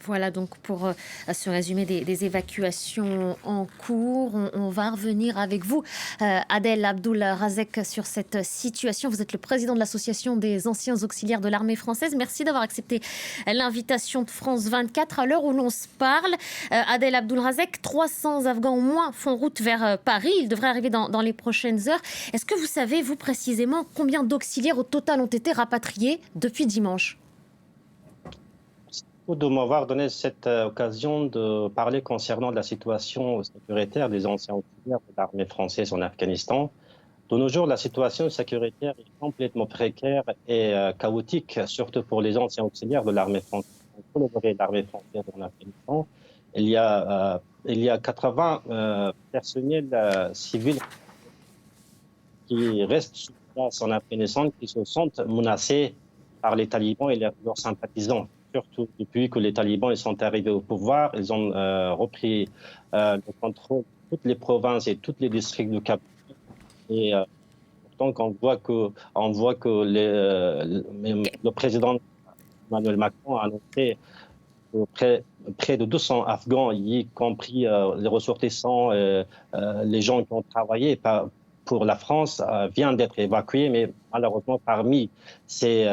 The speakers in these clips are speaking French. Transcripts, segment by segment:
Voilà donc pour ce résumé des évacuations en cours. On va revenir avec vous, Adel Abdoul Razek, sur cette situation. Vous êtes le président de l'association des anciens auxiliaires de l'armée française. Merci d'avoir accepté l'invitation de France 24 à l'heure où l'on se parle. Adel Abdoul Razek, 300 Afghans au moins font route vers Paris. Ils devraient arriver dans les prochaines heures. Est-ce que vous savez, vous précisément, combien d'auxiliaires au total ont été rapatriés depuis dimanche ? De m'avoir donné cette occasion de parler concernant la situation sécuritaire des anciens auxiliaires de l'armée française en Afghanistan. De nos jours, la situation sécuritaire est complètement précaire et chaotique, surtout pour les anciens auxiliaires de l'armée française. Pour l'armée française en Afghanistan, il y a 80 personnels civils qui restent sur place en Afghanistan, qui se sentent menacés par les talibans et leurs sympathisants. Surtout depuis que les talibans ils sont arrivés au pouvoir, ils ont repris le contrôle de toutes les provinces et tous les districts de Kaboul. Et pourtant, on voit que le président Emmanuel Macron a annoncé que près de 200 Afghans, y compris les ressortissants, les gens qui ont travaillé pour la France, viennent d'être évacués, mais malheureusement, parmi ces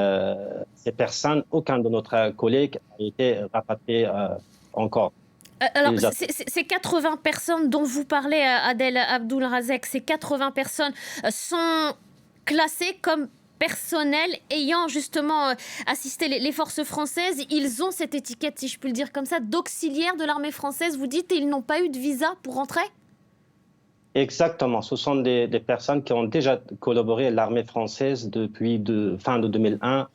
personnes, aucun de notre collègues a été rapatrié encore. Alors, ces 80 personnes dont vous parlez, Adel Abdoul Razek, ces 80 personnes sont classées comme personnel ayant justement assisté les forces françaises. Ils ont cette étiquette, si je puis le dire comme ça, d'auxiliaire de l'armée française, vous dites, et ils n'ont pas eu de visa pour rentrer ? Exactement, ce sont des personnes qui ont déjà collaboré à l'armée française depuis fin de 2001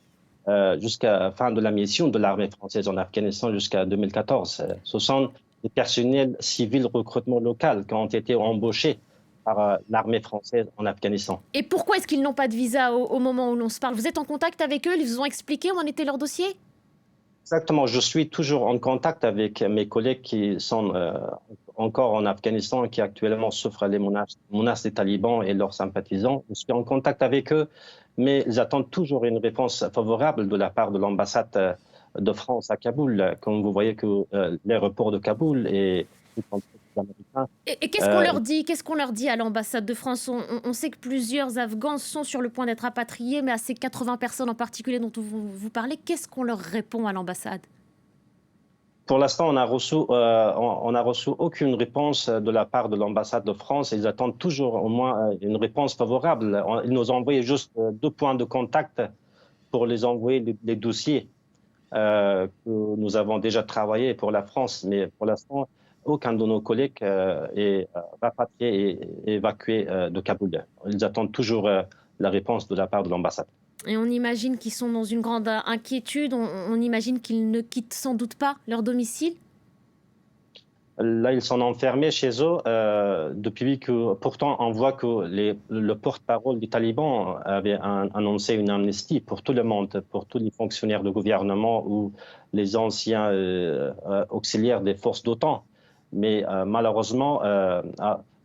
jusqu'à fin de la mission de l'armée française en Afghanistan jusqu'à 2014. Ce sont des personnels civils recrutement local qui ont été embauchés par l'armée française en Afghanistan. Et pourquoi est-ce qu'ils n'ont pas de visa au moment où l'on se parle ? Vous êtes en contact avec eux ? Ils vous ont expliqué où en était leur dossier ? Exactement, je suis toujours en contact avec mes collègues qui sont encore en Afghanistan et qui actuellement souffrent les menaces des talibans et leurs sympathisants. Je suis en contact avec eux, mais ils attendent toujours une réponse favorable de la part de l'ambassade de France à Kaboul. Comme vous voyez que l'aéroport de Kaboul est... Et qu'est-ce qu'on leur dit ? Qu'est-ce qu'on leur dit à l'ambassade de France ? On sait que plusieurs Afghans sont sur le point d'être rapatriés, mais à ces 80 personnes en particulier dont vous parlez, qu'est-ce qu'on leur répond à l'ambassade ? Pour l'instant, on n'a reçu aucune réponse de la part de l'ambassade de France. Ils attendent toujours au moins une réponse favorable. Ils nous ont envoyé juste 2 points de contact pour les envoyer les dossiers que nous avons déjà travaillé pour la France. Mais pour l'instant, aucun de nos collègues est rapatrié et évacué de Kaboul. Ils attendent toujours la réponse de la part de l'ambassade. Et on imagine qu'ils sont dans une grande inquiétude, on imagine qu'ils ne quittent sans doute pas leur domicile ? Là, ils sont enfermés chez eux depuis que, pourtant, on voit que le porte-parole des talibans avait annoncé une amnistie pour tout le monde, pour tous les fonctionnaires de gouvernement ou les anciens auxiliaires des forces d'OTAN. Mais malheureusement,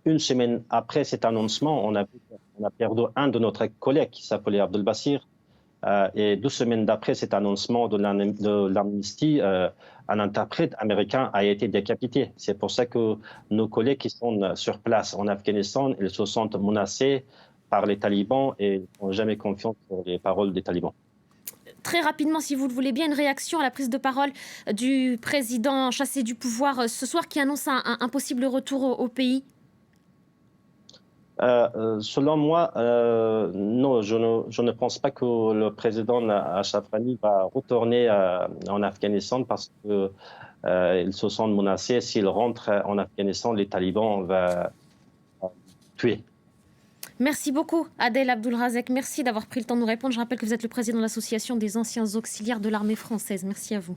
une semaine après cet annoncement, on a perdu un de notre collègues qui s'appelait Abdel Bassir. Et 2 semaines d'après cet annoncement de l'amnistie, un interprète américain a été décapité. C'est pour ça que nos collègues qui sont sur place en Afghanistan, ils se sentent menacés par les talibans et n'ont jamais confiance sur les paroles des talibans. Très rapidement, si vous le voulez bien, une réaction à la prise de parole du président chassé du pouvoir ce soir qui annonce un possible retour au pays. Selon moi, non, je ne pense pas que le président Ashraf Ghani va retourner en Afghanistan parce qu'il se sent menacé. S'il rentre en Afghanistan, les talibans vont tuer. Merci beaucoup, Adel Abdoul Razek. Merci d'avoir pris le temps de nous répondre. Je rappelle que vous êtes le président de l'association des anciens auxiliaires de l'armée française. Merci à vous.